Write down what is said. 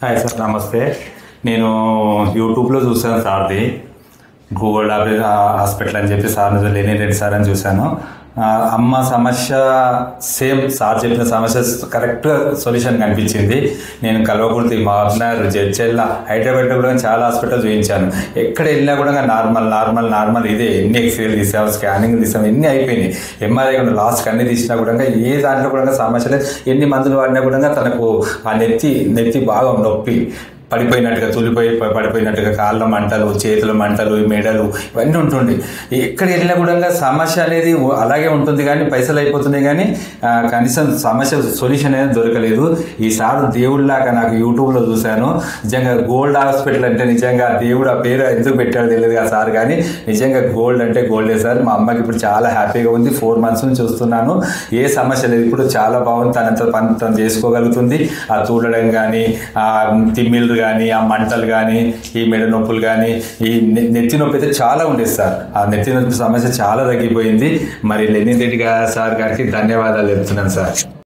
Hi sir, నమస్తే. నేను యూట్యూబ్లో చూసాను సార్ది గూగుల్ హాస్పిటల్ అని చెప్పి సార్ లేని రెడ్డి సార్ అని చూశాను. అమ్మ సమస్య సేమ్ సార్ చెప్పిన సమస్య కరెక్ట్ సొల్యూషన్ కనిపించింది. నేను కల్వకుర్తి, మాబ్నర్, జడ్చెల్ల, హైదరాబాద్ కూడా చాలా హాస్పిటల్ చూపించాను. ఎక్కడ వెళ్ళినా కూడా నార్మల్ ఇదే. ఎన్ని ఎక్స్రేలు తీసాము, స్కానింగ్ తీసాము, ఎన్ని అయిపోయినాయి. ఎంఆర్ఐ కూడా లాస్ట్కి అన్ని తీసినా కూడా ఏ దాంట్లో కూడా సమస్య లేదు. ఎన్ని మందులు వాడినా కూడా తనకు ఆ నెత్తి బాగా నొప్పి పడిపోయినట్టుగా, పడిపోయినట్టుగా, కాళ్ళ మంటలు, చేతుల మంటలు, మెడలు ఇవన్నీ ఉంటుండే. ఎక్కడ వెళ్ళినా కూడా సమస్య అనేది అలాగే ఉంటుంది, కానీ పైసలు అయిపోతున్నాయి, కానీ కనీసం సమస్య సొల్యూషన్ అనేది దొరకలేదు. ఈసారి దేవుడిలాగా నాకు యూట్యూబ్లో చూశాను. నిజంగా గోల్డ్ హాస్పిటల్ అంటే నిజంగా దేవుడు ఆ పేరు ఎందుకు పెట్టాడో తెలియదు కదా సార్, కానీ నిజంగా గోల్డ్ అంటే గోల్డే సార్. మా అమ్మకి ఇప్పుడు చాలా హ్యాపీగా ఉంది. 4 months నుంచి చూస్తున్నాను. ఏ సమస్య లేదు. ఇప్పుడు చాలా బాగుంది. తనంత పని తను చేసుకోగలుగుతుంది. ఆ తూడడం కానీ, ఆ తిమ్మిళ్ళు కానీ, ఆ మంటలు కానీ, ఈ మెడ నొప్పులు కానీ, ఈ నెత్తి నొప్పి అయితే చాలా ఉండేది సార్. ఆ నెత్తి నొప్పి సమస్య చాలా తగ్గిపోయింది. మరి లెనిన్ రెడ్డి సార్ గారికి ధన్యవాదాలు చెప్తున్నాను సార్.